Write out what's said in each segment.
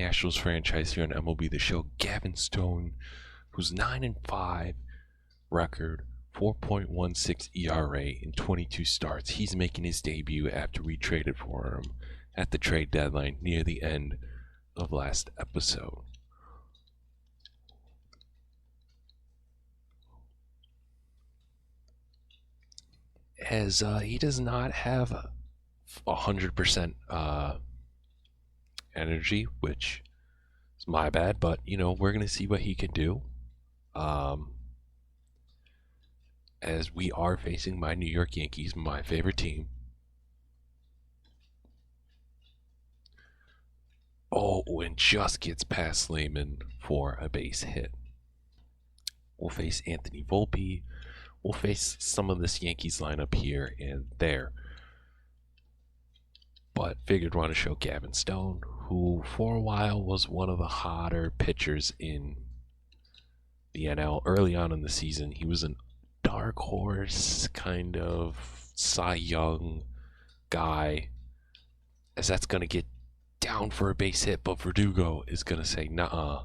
Nationals franchise here on MLB The Show, Gavin Stone, who's 9-5 record, 4.16 ERA in 22 starts. He's making his debut after we traded for him at the trade deadline near the end of last episode. As he does not have 100% energy, which is my bad, but you know, we're gonna see what he can do. As we are facing my New York Yankees, my favorite team. Oh, and just gets past Lehman for a base hit. We'll face Anthony Volpe. We'll face some of this Yankees lineup here and there. But figured want to show Gavin Stone, who for a while was one of the hotter pitchers in the NL early on in the season. He was an dark horse kind of Cy Young guy, as that's going to get down for a base hit, but Verdugo is going to say nuh-uh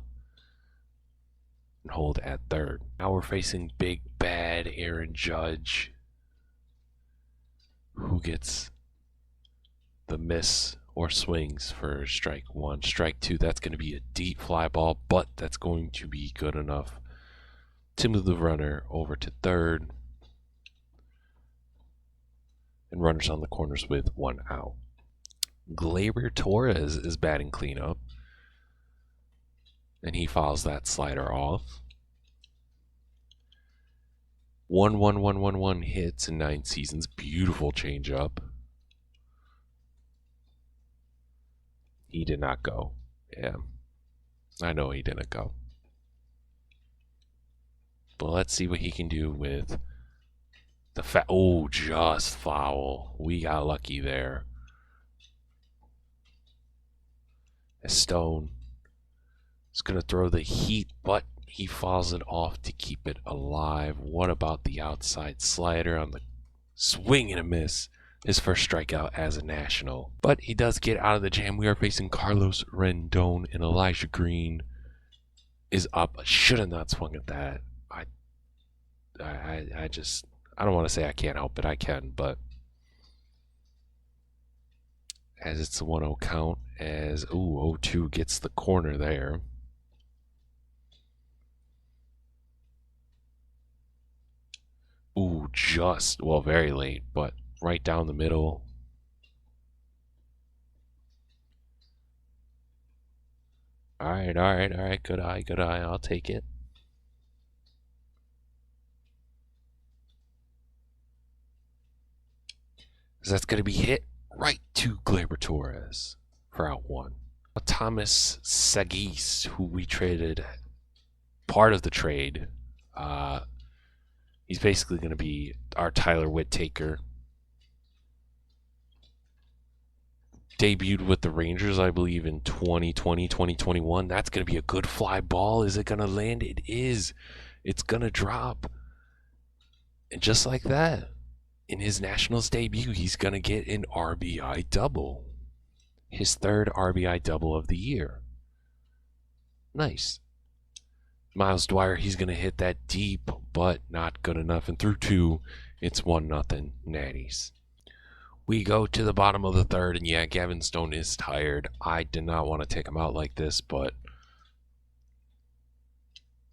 and hold at third. Now we're facing big bad Aaron Judge, who gets the miss or swings for strike one. Strike two, that's going to be a deep fly ball, but that's going to be good enough to move the runner over to third. And runners on the corners with one out. Gleyber Torres is batting cleanup, and he fouls that slider off. 1-1-1-1-1 hits in 9 seasons. Beautiful changeup. He did not go. Yeah, I know he didn't go. But let's see what he can do with the oh, just foul. We got lucky there. Stone is going to throw the heat, but he fouls it off to keep it alive. What about the outside slider on the swing and a miss? His first strikeout as a National. But he does get out of the jam. We are facing Carlos Rendon, and Elijah Green is up. Should have not swung at that. I don't want to say I can't help it. I can, but as it's a 1-0 count, as 0-2 gets the corner there. Ooh, just, well, very late, but right down the middle. All right. Good eye. I'll take it. That's going to be hit right to Gleyber Torres for out one. Thomas Sagis, who we traded part of the trade. He's basically going to be our Tyler Whittaker. Debuted with the Rangers, I believe, in 2020, 2021. That's going to be a good fly ball. Is it going to land? It is. It's going to drop. And just like that, in his Nationals debut, he's going to get an RBI double. His third RBI double of the year. Nice. Miles Dwyer, he's going to hit that deep, but not good enough. And through 2, it's 1-0 Natties. We go to the bottom of the third, and yeah, Gavin Stone is tired. I did not want to take him out like this, but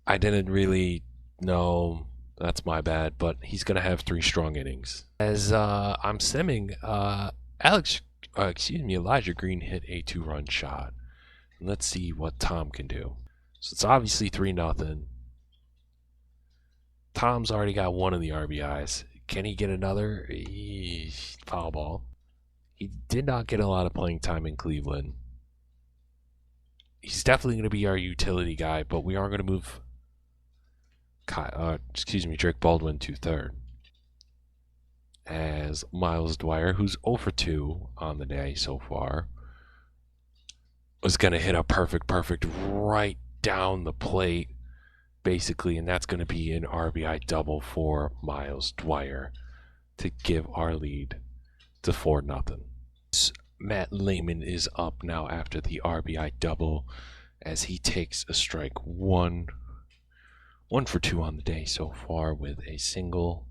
I didn't really know. That's my bad, but he's going to have 3 strong innings. As I'm simming, Elijah Green hit a 2-run shot. Let's see what Tom can do. So it's obviously 3-0. Tom's already got 1 of the RBIs. Can he get another? Foul ball. He did not get a lot of playing time in Cleveland. He's definitely going to be our utility guy, but we are going to move Drake Baldwin to third. As Miles Dwyer, who's 0 for 2 on the day so far, was going to hit a perfect right down the plate, basically, and that's going to be an RBI double for Miles Dwyer to give our lead to 4-0. Matt Lehman is up now after the RBI double as he takes a strike. One for two on the day so far with a single.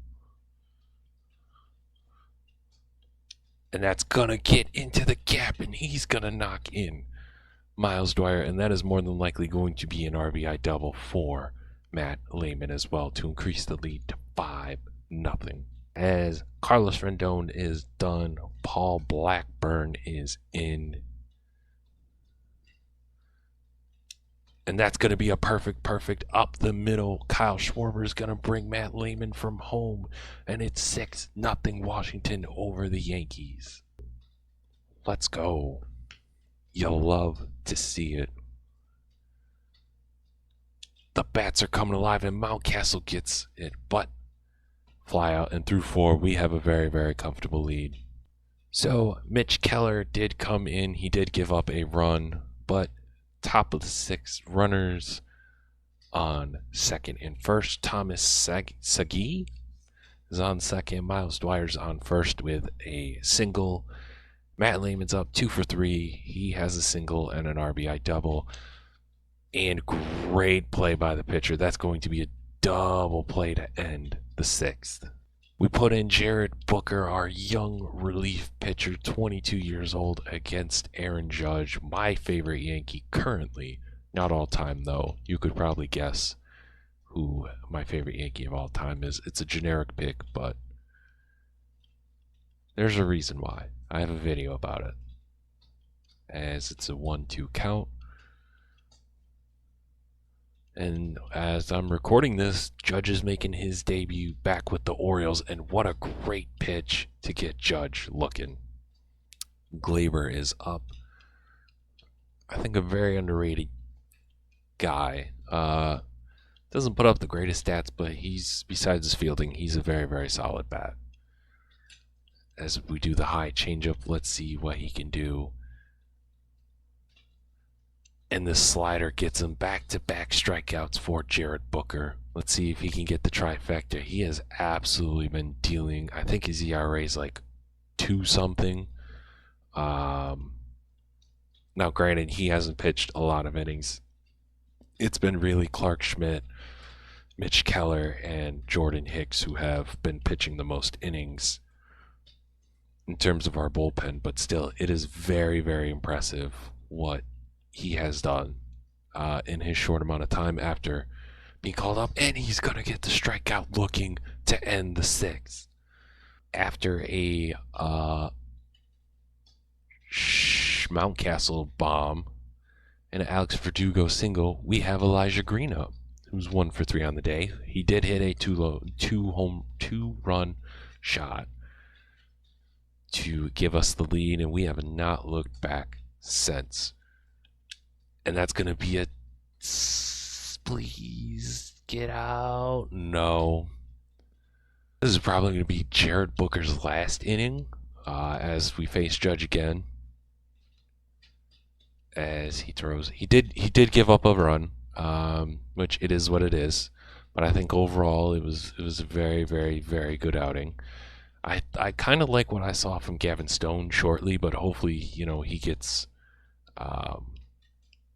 And that's going to get into the gap, and he's going to knock in Miles Dwyer, and that is more than likely going to be an RBI double for Matt Lehman as well to increase the lead to 5-0. As Carlos Rendon is done, Paul Blackburn is in. And that's going to be a perfect up the middle. Kyle Schwarber is going to bring Matt Lehman from home. And it's 6-0 Washington over the Yankees. Let's go. You'll love to see it. The bats are coming alive and Mountcastle gets it. But fly out and through 4, we have a very comfortable lead. So Mitch Keller did come in. He did give up a run. But top of the 6 runners on second and first. Thomas Sagi is on second. Miles Dwyer's on first with a single. Matt Lehman's up 2 for 3. He has a single and an RBI double. And great play by the pitcher. That's going to be a double play to end the 6th. We put in Jared Booker, our young relief pitcher, 22 years old, against Aaron Judge, my favorite Yankee currently. Not all time, though. You could probably guess who my favorite Yankee of all time is. It's a generic pick, but there's a reason why. I have a video about it, as it's a 1-2 count. And as I'm recording this, Judge is making his debut back with the Orioles, and what a great pitch to get Judge looking. Glaber is up. I think a very underrated guy. Doesn't put up the greatest stats, but he's, besides his fielding, he's a very solid bat. As we do the high changeup, let's see what he can do. And the slider gets him back-to-back strikeouts for Jared Booker. Let's see if he can get the trifecta. He has absolutely been dealing. I think his ERA is like 2-something. Now, granted, he hasn't pitched a lot of innings. It's been really Clark Schmidt, Mitch Keller, and Jordan Hicks who have been pitching the most innings in terms of our bullpen. But still, it is very impressive what he has done in his short amount of time after being called up, and he's going to get the strikeout looking to end the 6th. After a Mountcastle bomb and an Alex Verdugo single, we have Elijah Green up, who's 1 for 3 on the day. He did hit a 2-run shot to give us the lead, and we have not looked back since. And that's going to be a, please get out. No. This is probably going to be Jared Booker's last inning as we face Judge again. As he throws, he did give up a run, which it is what it is. But I think overall it was a very good outing. I kind of like what I saw from Gavin Stone shortly, but hopefully he gets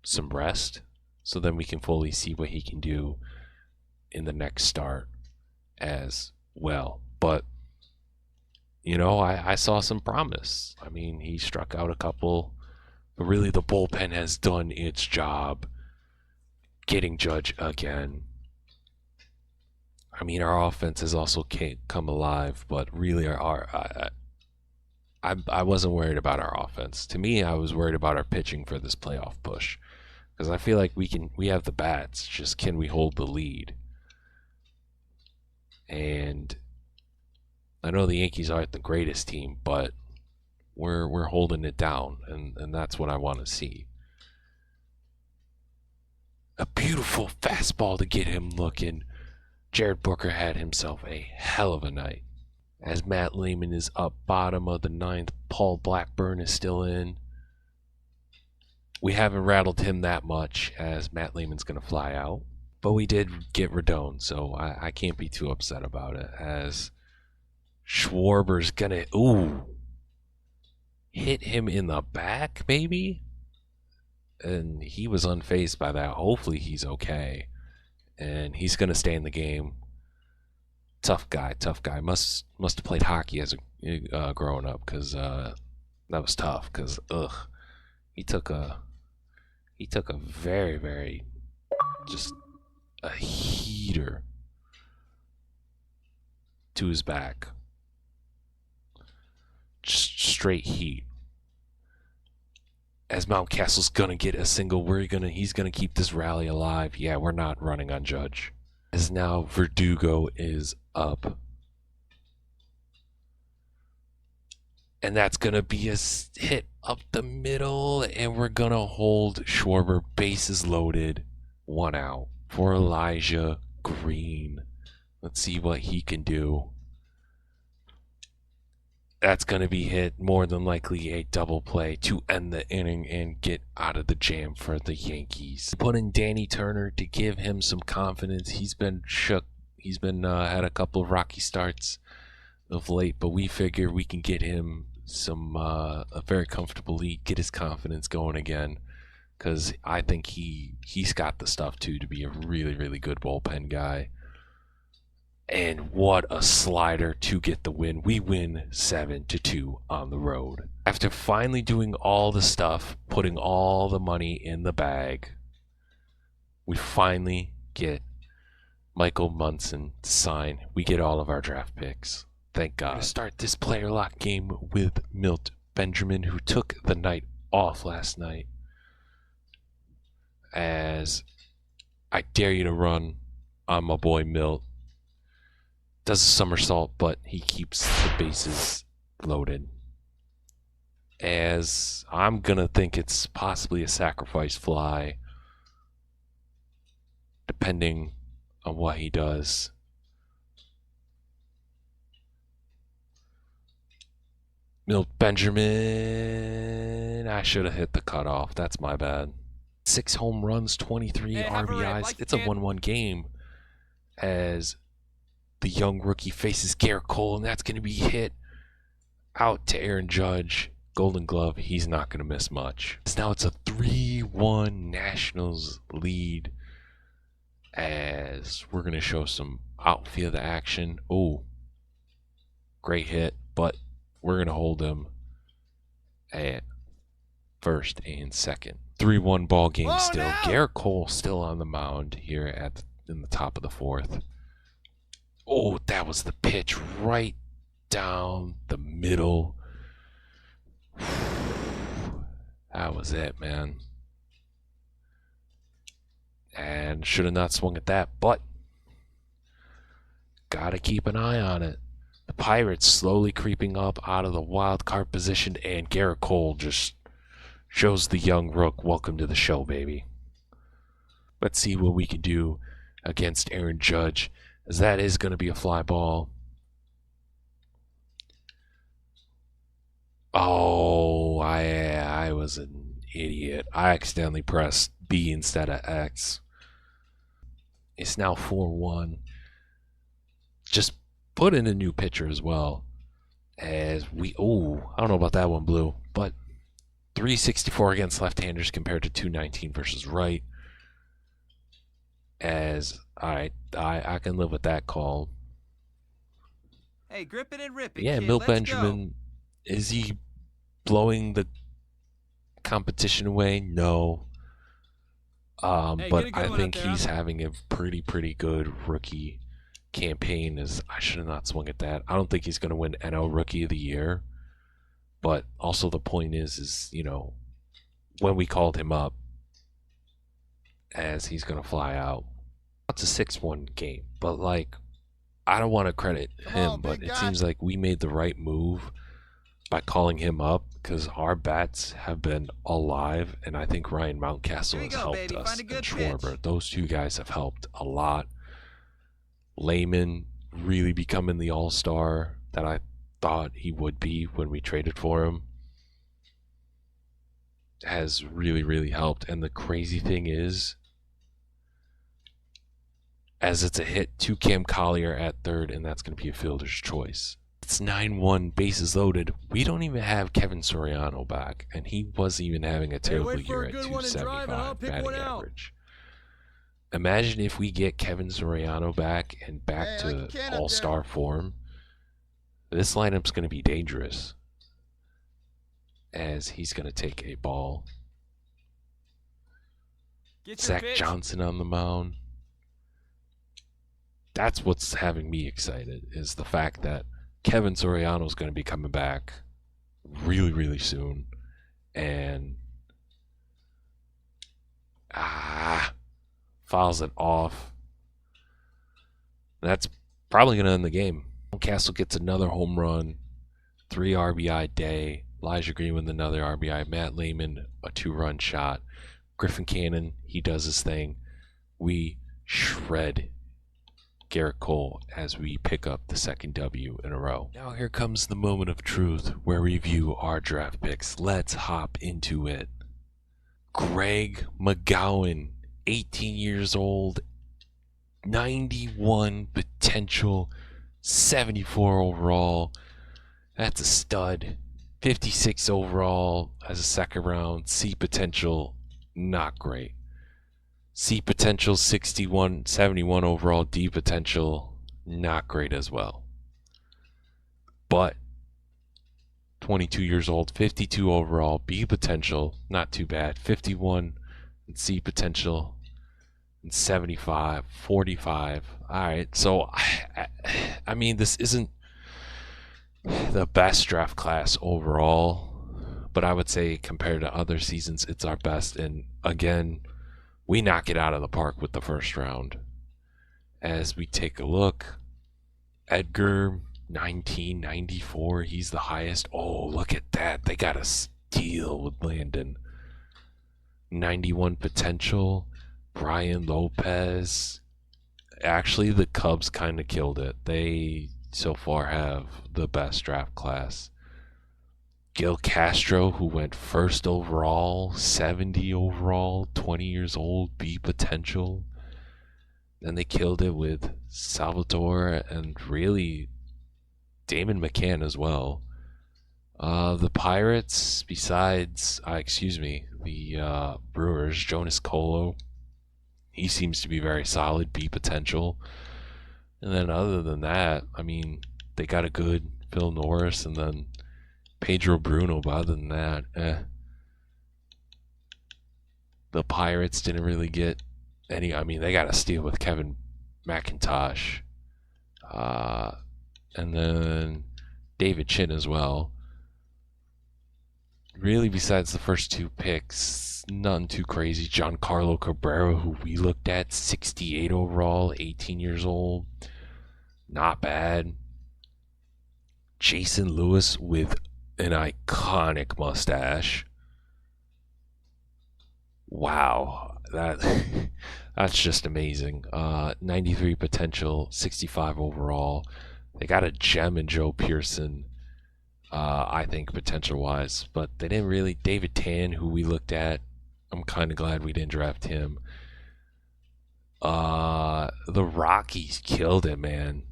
some rest, so then we can fully see what he can do in the next start as well. But I saw some promise. I mean, he struck out a couple, but really the bullpen has done its job getting Judge again. I mean, our offense has also come alive, but really I wasn't worried about our offense. To me, I was worried about our pitching for this playoff push. Because I feel like we have the bats, just can we hold the lead? And I know the Yankees aren't the greatest team, but we're holding it down, and that's what I want to see. A beautiful fastball to get him looking. Jared Booker had himself a hell of a night. As Matt Lehman is up bottom of the 9th, Paul Blackburn is still in. We haven't rattled him that much, as Matt Lehman's going to fly out. But we did get Rendon, so I can't be too upset about it. As Schwarber's going to... Ooh. hit him in the back, maybe? And he was unfazed by that. Hopefully he's okay. And he's going to stay in the game. Tough guy. Must have played hockey as a growing up, because that was tough. Because he took a very, very, just a heater to his back. Just straight heat. As Mountcastle's gonna get a single, he's gonna keep this rally alive. Yeah, we're not running on Judge. As now Verdugo is up. And that's gonna be a hit up the middle, and we're gonna hold Schwarber. Bases loaded. 1 out for Elijah Green. Let's see what he can do. That's going to be hit, more than likely a double play to end the inning and get out of the jam for the Yankees. Put in Danny Turner to give him some confidence. He's been shook. He's been had a couple of rocky starts of late, but we figure we can get him some a very comfortable lead, get his confidence going again, because I think he's got the stuff too to be a really, really good bullpen guy. And what a slider to get the win. We win 7-2 on the road. After finally doing all the stuff, putting all the money in the bag, we finally get Michael Munson to sign. We get all of our draft picks. Thank God. We're going to start this player lock game with Milt Benjamin, who took the night off last night. As I dare you to run on my boy Milt. Does a somersault, but he keeps the bases loaded. As I'm going to think it's possibly a sacrifice fly, depending on what he does. Milt Benjamin. I should have hit the cutoff. That's my bad. 6 home runs, 23 RBIs. It's a 1-1 game. As the young rookie faces Garrett Cole, and that's going to be hit out to Aaron Judge. Golden Glove, he's not going to miss much. Now it's a 3-1 Nationals lead, as we're going to show some outfield action. Oh, great hit, but we're going to hold him at first and second. 3-1 ball game still. Now. Garrett Cole still on the mound here in the top of the 4th. Oh, that was the pitch right down the middle. That was it, man. And should have not swung at that, but gotta keep an eye on it. The Pirates slowly creeping up out of the wild card position, and Garrett Cole just shows the young rook, welcome to the show, baby. Let's see what we can do against Aaron Judge, as that is going to be a fly ball. Oh, I was an idiot. I accidentally pressed B instead of X. It's now 4-1. Just put in a new pitcher as well. As I don't know about that one, Blue, but 364 against left-handers compared to 219 versus right. As I can live with that call. Hey, grip it and rip it. Yeah, kid. Milt Let's Benjamin, go. is he blowing the competition away? No. Hey, but get a good I one think out there, he's huh? having a pretty good rookie campaign. As I should have not swung at that. I don't think he's going to win NL Rookie of the Year. But also the point is when we called him up, as he's going to fly out. It's a 6-1 game, but I don't want to credit him, but it seems like we made the right move by calling him up, because our bats have been alive, and I think Ryan Mountcastle has helped us, and Schwarber. Those two guys have helped a lot. Lehman really becoming the all-star that I thought he would be when we traded for him has really helped. And the crazy thing is, as it's a hit to Cam Collier at third, and that's going to be a fielder's choice. It's 9-1, bases loaded. We don't even have Kevin Soriano back, and he wasn't even having a terrible year at 275 batting average. Imagine if we get Kevin Soriano back and back to all-star form. This lineup's going to be dangerous, as he's going to take a ball. Zach Johnson on the mound. That's what's having me excited, is the fact that Kevin Soriano is going to be coming back really, really soon. And fouls it off. That's probably going to end the game. Castle gets another home run, 3 RBI day. Elijah Green with another RBI. Matt Lehman, a 2-run shot. Griffin Cannon, he does his thing. We shred Garrett Cole as we pick up the second W in a row. Now here comes the moment of truth where we review our draft picks. Let's hop into it. Greg McGowan, 18 years old, 91 potential, 74 overall. That's a stud. 56 overall as a second round. C potential, not great. C potential, 61, 71 overall. D potential, not great as well. But 22 years old, 52 overall. B potential, not too bad. 51 and C potential, and 75, 45. All right, so I mean, this isn't the best draft class overall, but I would say compared to other seasons, it's our best. And again, we knock it out of the park with the first round. As we take a look, Edgar, 1994, he's the highest. Oh, look at that. They got a steal with Landon. 91 potential. Brian Lopez. Actually, the Cubs kind of killed it. They so far have the best draft class. Gil Castro, who went first overall, 70 overall, 20 years old, B potential. Then they killed it with Salvatore and really Damon McCann as well. The Pirates, besides, the Brewers, Jonas Colo, he seems to be very solid, B potential. And then other than that, I mean, they got a good Phil Norris and then Pedro Bruno, but other than that, The Pirates didn't really get any. I mean, they got a steal with Kevin McIntosh. And then David Chin as well. Really, besides the first two picks, nothing too crazy. Giancarlo Cabrera, who we looked at, 68 overall, 18 years old. Not bad. Jason Lewis with an iconic mustache. Wow, that's just amazing. 93 potential, 65 overall. They got a gem in Joe Pearson, I think, potential-wise. But they didn't really... David Tan, who we looked at, I'm kind of glad we didn't draft him. The Rockies killed it, man.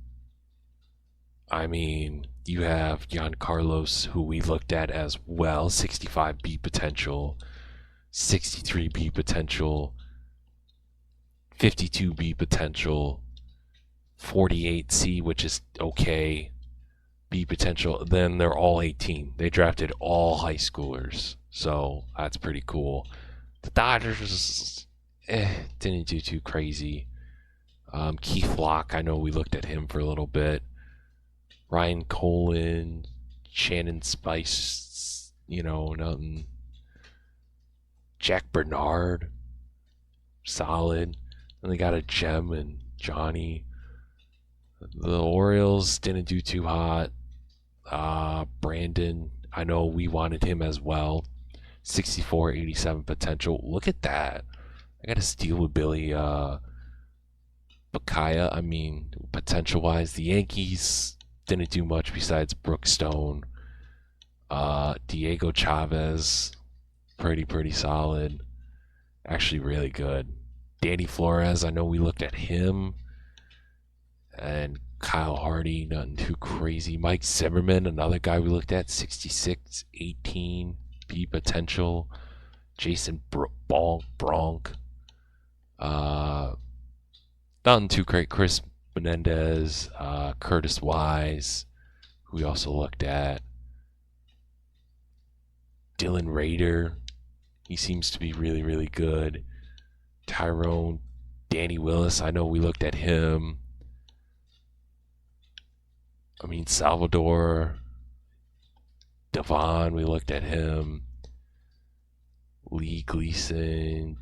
I mean, you have Giancarlos, who we looked at as well, 65 B potential, 63 B potential, 52 B potential, 48 C, which is okay, B potential. Then they're all 18. They drafted all high schoolers, so that's pretty cool. The Dodgers didn't do too crazy. Keith Locke, I know we looked at him for a little bit. Ryan Colin, Shannon Spice, nothing. Jack Bernard, solid. And they got a gem in Johnny. The Orioles didn't do too hot. Brandon, I know we wanted him as well. 64, 87 potential. Look at that. I got a steal with Billy Bakaya. I mean, potential-wise, the Yankees didn't do much besides Brooke Stone. Diego Chavez, pretty solid. Actually, really good. Danny Flores, I know we looked at him. And Kyle Hardy, nothing too crazy. Mike Zimmerman, another guy we looked at, 66, 18, B potential. Jason Bronk. Nothing too great. Chris Menendez, Curtis Wise, who we also looked at. Dylan Rader, he seems to be really, really good. Tyrone, Danny Willis, I know we looked at him. I mean, Salvador, Devon, we looked at him. Lee Gleason,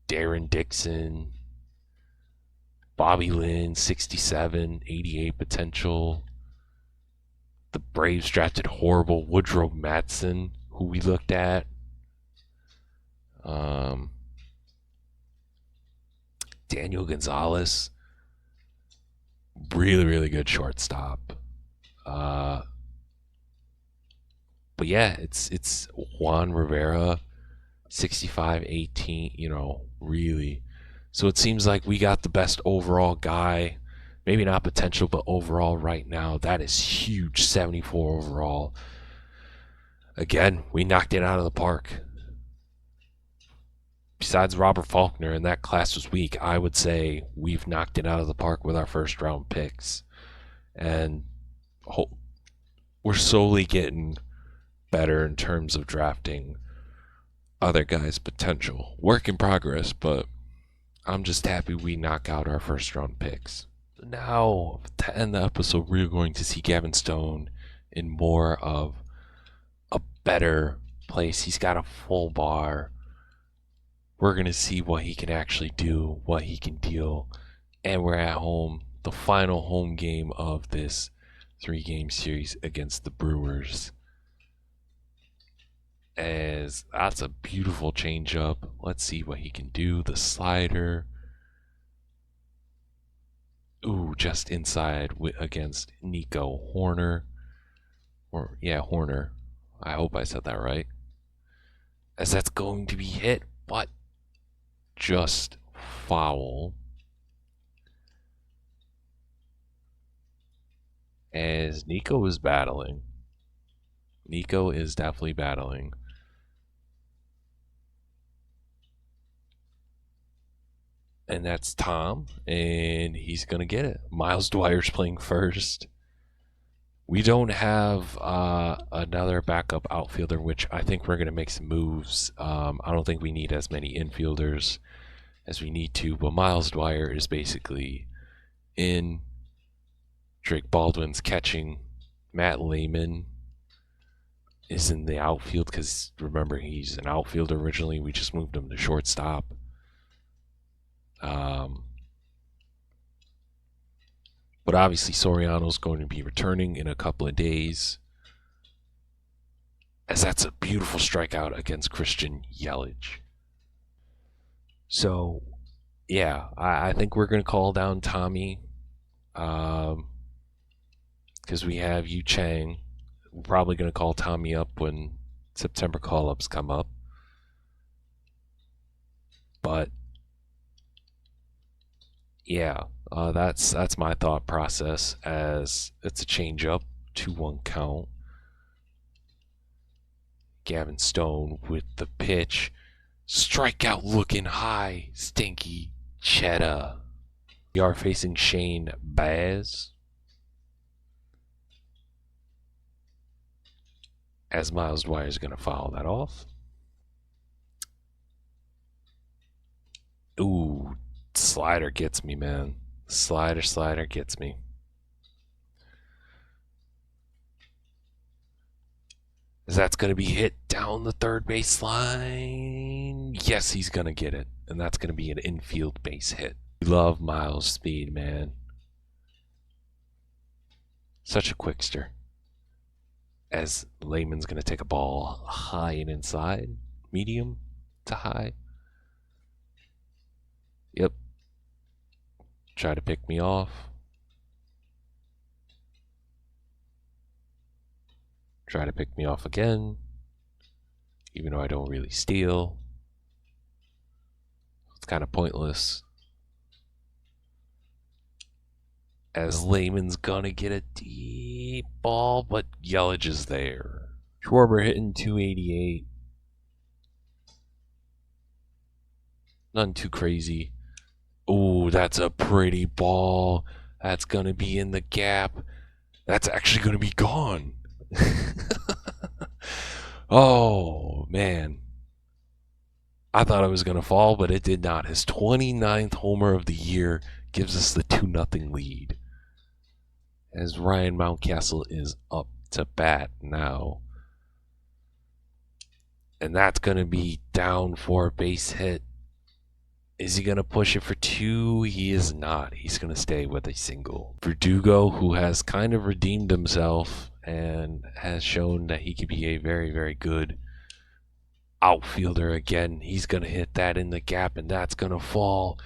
Darren Dixon, Bobby Lynn, 67, 88 potential. The Braves drafted horrible Woodrow Matson, who we looked at. Daniel Gonzalez, really, really good shortstop. But yeah, it's Juan Rivera, 65, 18, really. So it seems like we got the best overall guy. Maybe not potential, but overall right now, that is huge. 74 overall. Again, we knocked it out of the park. Besides Robert Faulkner, and that class was weak, I would say we've knocked it out of the park with our first round picks. And we're slowly getting better in terms of drafting other guys' potential. Work in progress, but I'm just happy we knock out our first round picks. Now, to end the episode, we're going to see Gavin Stone in more of a better place. He's got a full bar. We're going to see what he can actually do, what he can deal. And we're at home, the final home game of this 3-game series against the Brewers. As that's a beautiful changeup. Let's see what he can do. The slider. Ooh, just inside against Nico Horner. Horner. I hope I said that right. As that's going to be hit, but just foul. As Nico is battling. Nico is definitely battling. And that's Tom, and he's going to get it. Miles Dwyer's playing first. We don't have another backup outfielder, which I think we're going to make some moves. I don't think we need as many infielders as we need to, but Miles Dwyer is basically in. Drake Baldwin's catching. Matt Lehman is in the outfield because, remember, he's an outfielder originally. We just moved him to shortstop. But obviously Soriano's going to be returning in a couple of days, as that's a beautiful strikeout against Christian Yelich. So, yeah, I think we're going to call down Tommy because we have Yu Chang. We're probably going to call Tommy up when September call-ups come up. But yeah, that's my thought process, as it's a change-up, 2-1 count. Gavin Stone with the pitch. Strikeout looking high. Stinky Cheddar. We are facing Shane Baz. As Miles Dwyer is going to foul that off. Ooh, slider gets me, man. Slider gets me. As that's going to be hit down the third base line. Yes, he's going to get it. And that's going to be an infield base hit. We love Miles' speed, man. Such a quickster. As Lehman's going to take a ball high and inside. Medium to high. Yep. Try to pick me off. Try to pick me off again. Even though I don't really steal. It's kind of pointless. as Lehman's gonna get a deep ball, but Yelich is there. Schwarber hitting 288. Nothing too crazy. Ooh, that's a pretty ball. That's gonna be in the gap. That's actually gonna be gone. Oh, man. I thought it was going to fall, but it did not. His 29th homer of the year gives us the 2-0 lead. As Ryan Mountcastle is up to bat now. And that's going to be down for a base hit. Is he going to push it for 2? He is not. He's going to stay with a single. Verdugo, who has kind of redeemed himself and has shown that he could be a very, very good outfielder again. He's going to hit that in the gap, and that's going to fall.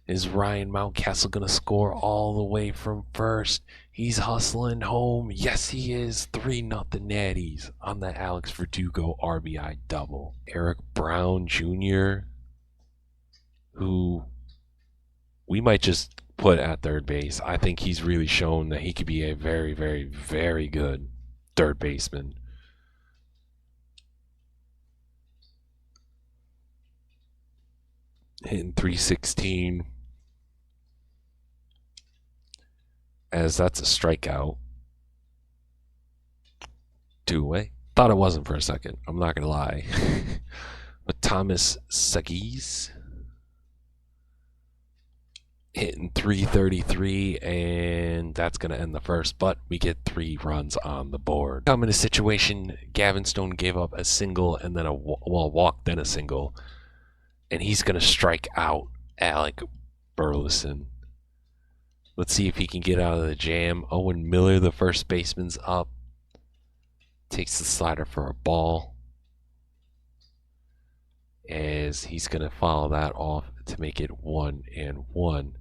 Is Ryan Mountcastle going to score all the way from first? He's hustling home. Yes, he is. 3-0 Natties on the Alex Verdugo RBI double. Eric Brown Jr., who we might just put at third base. I think he's really shown that he could be a very, very, very good third baseman. Hitting 316. As that's a strikeout. 2 away. Thought it wasn't for a second. I'm not going to lie. But Thomas Sagis hitting 333, and that's going to end the first, but we get 3 runs on the board. Come in a situation, Gavin Stone gave up a single and then a walk, then a single, and he's going to strike out Alec Burleson. Let's see if he can get out of the jam. Owen Miller, the first baseman's up, takes the slider for a ball, as he's going to follow that off to make it 1-1.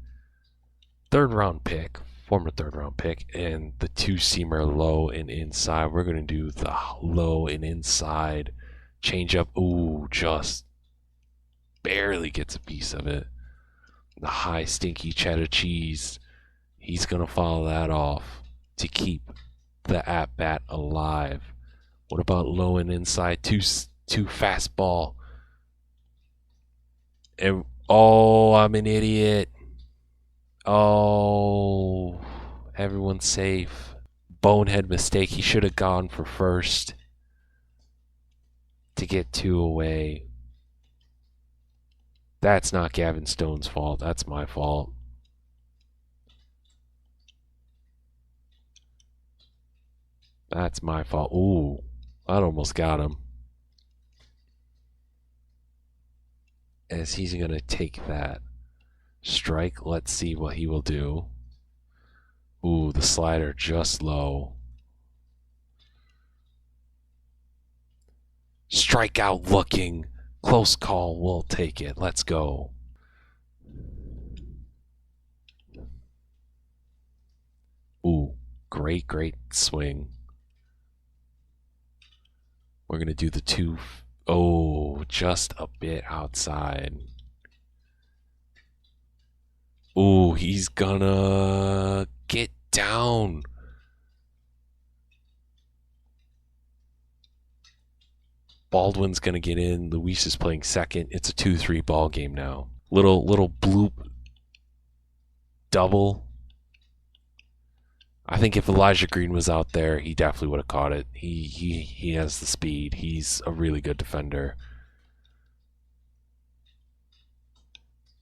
Third-round pick, former third-round pick, and the two-seamer low and inside. We're going to do the low and inside changeup. Ooh, just barely gets a piece of it. The high, stinky cheddar cheese. He's going to follow that off to keep the at-bat alive. What about low and inside? Two fastball. And, oh, I'm an idiot. Oh, everyone's safe. Bonehead mistake. He should have gone for first to get 2 away. That's not Gavin Stone's fault. That's my fault. That's my fault. Ooh, that almost got him. As he's going to take that strike. Let's see what he will do. Ooh, the slider just low. Strikeout looking. Close call. We'll take it. Let's go. Ooh, great swing. We're going to do the 2. Oh, just a bit outside. Ooh, he's gonna get down. Baldwin's gonna get in. Luis is playing second. It's a 2-3 ball game now. Little bloop double. I think if Elijah Green was out there, he definitely would have caught it. He has the speed. He's a really good defender.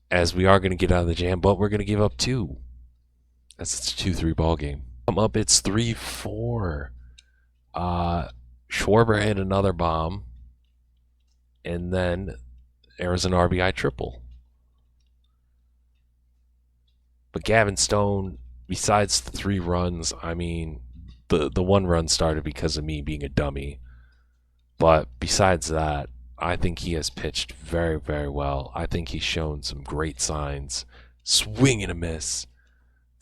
As we are going to get out of the jam, but we're going to give up 2. That's a 2-3 ball game. Come up, it's 3-4. Schwarber hit another bomb, and then there was an RBI triple. But Gavin Stone, besides the 3 runs, I mean, the 1 run started because of me being a dummy. But besides that, I think he has pitched very, very well. I think he's shown some great signs. Swing and a miss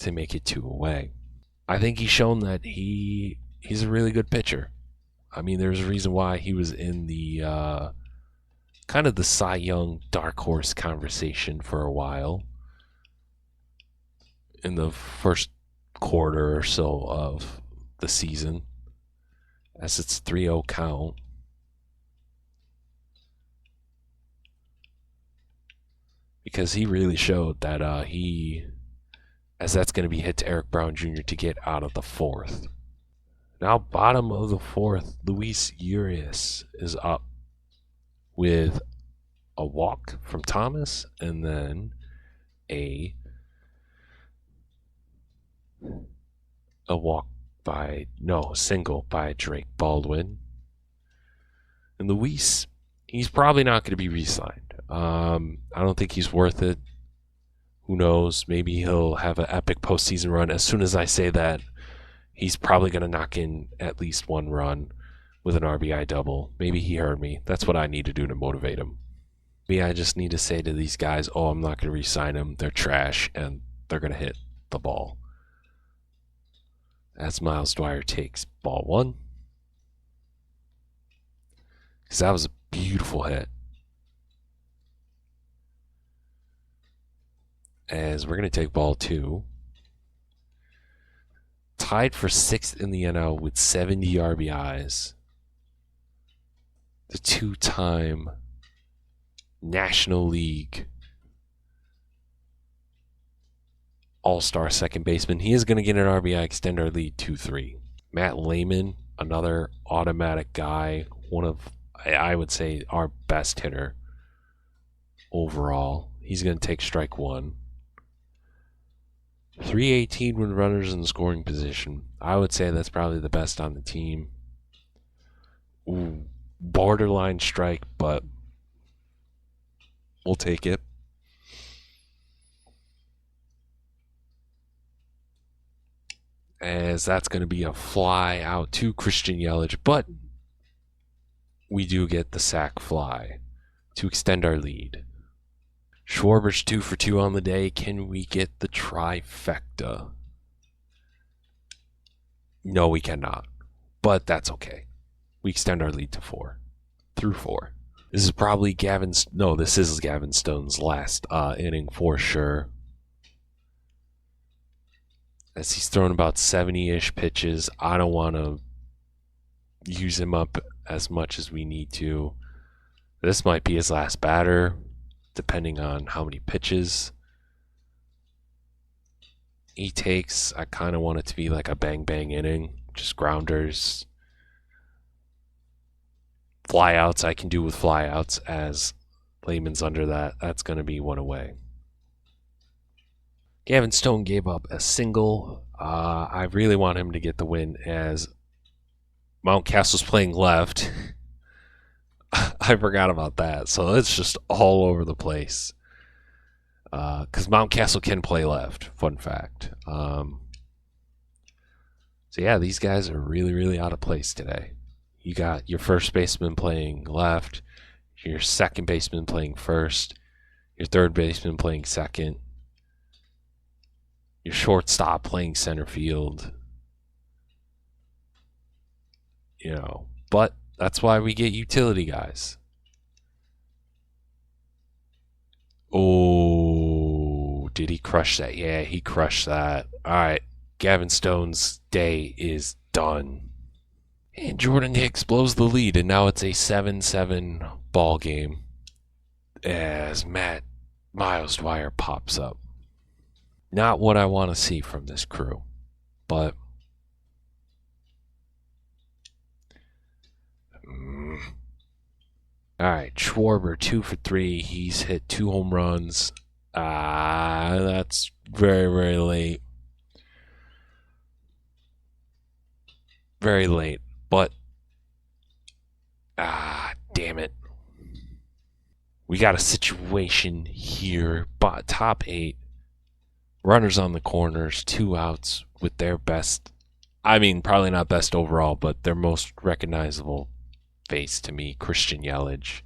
to make it 2 away. I think he's shown that he's a really good pitcher. I mean, there's a reason why he was in the kind of the Cy Young dark horse conversation for a while. In the first quarter or so of the season, as it's 3-0 count. Because he really showed that as that's going to be hit to Eric Brown Jr. to get out of the fourth. Now, bottom of the fourth, Luis Urias is up with a walk from Thomas and then a single by Drake Baldwin. And Luis, he's probably not going to be re-signed. I don't think he's worth it. Who knows? Maybe he'll have an epic postseason run. As soon as I say that, he's probably going to knock in at least one run with an RBI double. Maybe he heard me. That's what I need to do to motivate him. Maybe I just need to say to these guys, oh, I'm not going to re-sign them. They're trash, and they're going to hit the ball. As Miles Dwyer takes ball one. Because that was a beautiful hit. As we're going to take ball two. Tied for 6th in the NL with 70 RBIs. The two-time National League All-Star second baseman. He is going to get an RBI, extend our lead 2-3. Matt Lehman, another automatic guy. One of, I would say, our best hitter overall. He's going to take strike one. 318 when runners in the scoring position. I would say that's probably the best on the team. Ooh, borderline strike, but we'll take it. As that's going to be a fly out to Christian Yelich, but we do get the sac fly to extend our lead. Schwarber's 2 for 2 on the day. Can we get the trifecta? No, we cannot. But that's okay. We extend our lead to 4. Through 4. This is probably this is Gavin Stone's last inning for sure. As he's thrown about 70-ish pitches. I don't want to use him up as much as we need to. This might be his last batter, depending on how many pitches he takes. I kind of want it to be like a bang-bang inning. Just grounders. Flyouts I can do with flyouts, as Lehman's under that. That's going to be one away. Gavin Stone gave up a single. I really want him to get the win, as Mountcastle's playing left. I forgot about that. So it's just all over the place. Because Mountcastle can play left. Fun fact. So yeah, these guys are really, really out of place today. You got your first baseman playing left, your second baseman playing first, your third baseman playing second, your shortstop playing center field. But that's why we get utility guys. Oh, did he crush that? Yeah, he crushed that. All right, Gavin Stone's day is done. And Jordan Hicks blows the lead, and now it's a 7-7 ball game as Miles Dwyer pops up. Not what I want to see from this crew, but all right, Schwarber 2 for 3. He's hit 2 home runs. That's very, very late. Very late, but damn it. We got a situation here. Top 8. Runners on the corners, 2 outs with their best. I mean, probably not best overall, but their most recognizable face to me, Christian Yelich.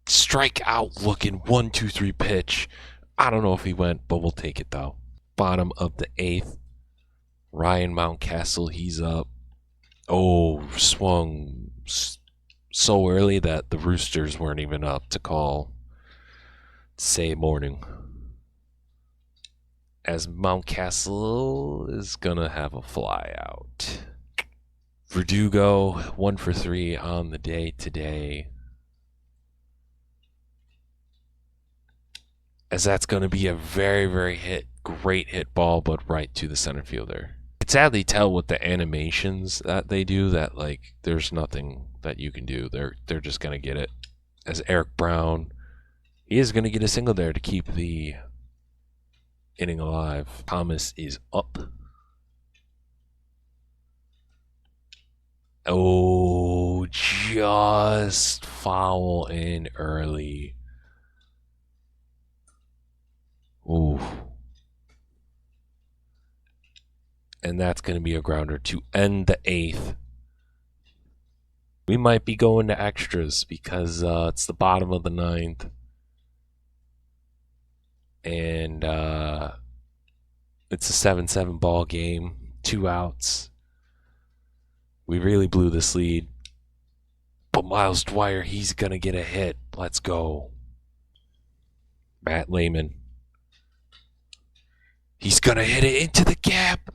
Strike out looking 1-2-3 pitch. I don't know if he went, but we'll take it though. Bottom of the 8th. Ryan Mountcastle, he's up. Oh, swung so early that the Roosters weren't even up to call. Say morning. as Mountcastle is going to have a fly out. Verdugo, 1 for 3 on the day today. As that's going to be a very, very great hit ball, but right to the center fielder. You can sadly tell with the animations that they do that, like, there's nothing that you can do. They're just going to get it. As Eric Brown, he is going to get a single there to keep the inning alive. Thomas is up. Oh, just foul in early. Ooh. And that's going to be a grounder to end the 8th. We might be going to extras because it's the bottom of the 9th. And it's a 7-7 ball game. 2 outs. We really blew this lead. But Miles Dwyer, he's going to get a hit. Let's go. Matt Lehman. He's going to hit it into the gap.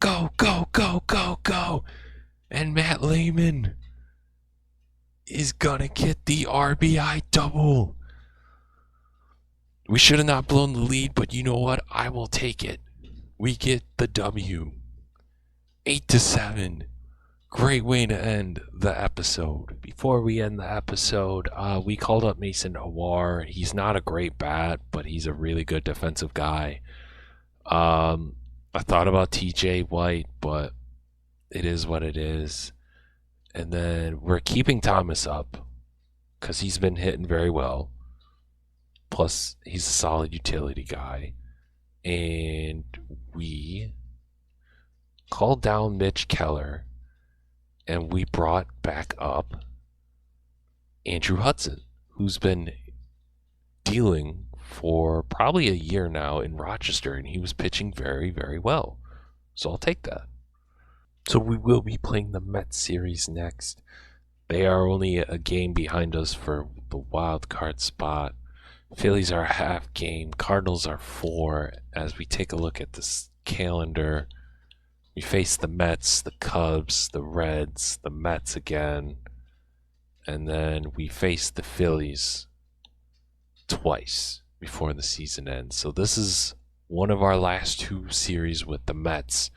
Go, go, go, go, go. And Matt Lehman is going to get the RBI double. We should have not blown the lead, but you know what? I will take it. We get the W. 8-7. Great way to end the episode. Before we end the episode, we called up Mason Awar. He's not a great bat, but he's a really good defensive guy. I thought about TJ White, but it is what it is. And then we're keeping Thomas up because he's been hitting very well. Plus, he's a solid utility guy. And we called down Mitch Keller, and we brought back up Andrew Hudson, who's been dealing for probably a year now in Rochester, and he was pitching very, very well. So I'll take that. So we will be playing the Mets series next. They are only a game behind us for the wild card spot. Phillies are a half game. Cardinals are 4. As we take a look at this calendar, we face the Mets, the Cubs, the Reds, the Mets again, and then we face the Phillies twice before the season ends. So this is one of our last 2 series with the Mets.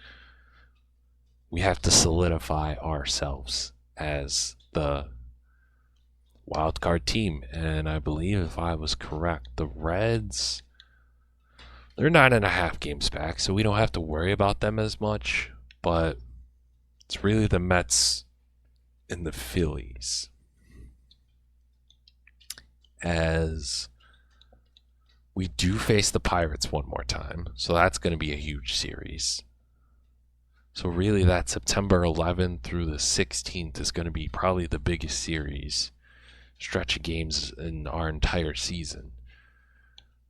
We have to solidify ourselves as the wild card team, and I believe if I was correct, the Reds, they're 9.5 games back, so we don't have to worry about them as much, but it's really the Mets and the Phillies. As we do face the Pirates one more time, so that's going to be a huge series. So really that September 11th through the 16th is going to be probably the biggest series stretch of games in our entire season.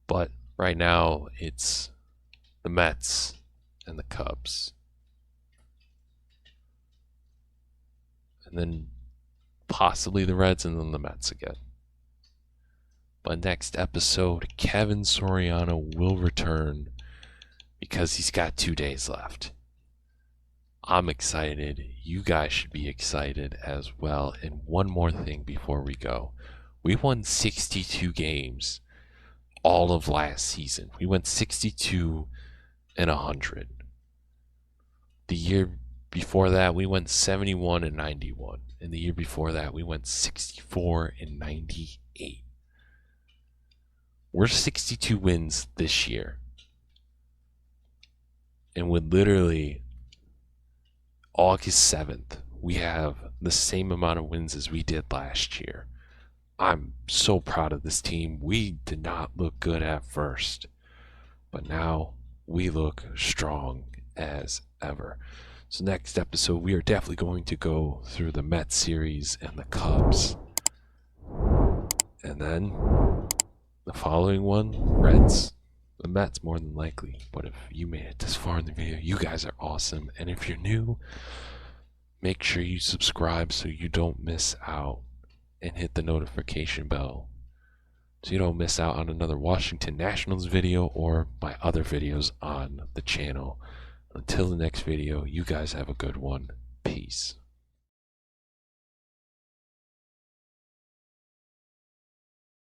But right now it's the Mets and the Cubs. And then possibly the Reds and then the Mets again. But next episode, Kevin Soriano will return because he's got 2 days left. I'm excited. You guys should be excited as well. And one more thing before we go. We won 62 games all of last season. We went 62 and 100. The year before that, we went 71 and 91. And the year before that, we went 64 and 98. We're 62 wins this year. And with literally August 7th, we have the same amount of wins as we did last year. I'm so proud of this team. We did not look good at first, but now we look strong as ever. So next episode, we are definitely going to go through the Mets series and the Cubs. And then the following one, Reds. The Mets more than likely, but if you made it this far in the video, you guys are awesome. And if you're new, make sure you subscribe so you don't miss out and hit the notification bell so you don't miss out on another Washington Nationals video or my other videos on the channel. Until the next video, you guys have a good one. Peace.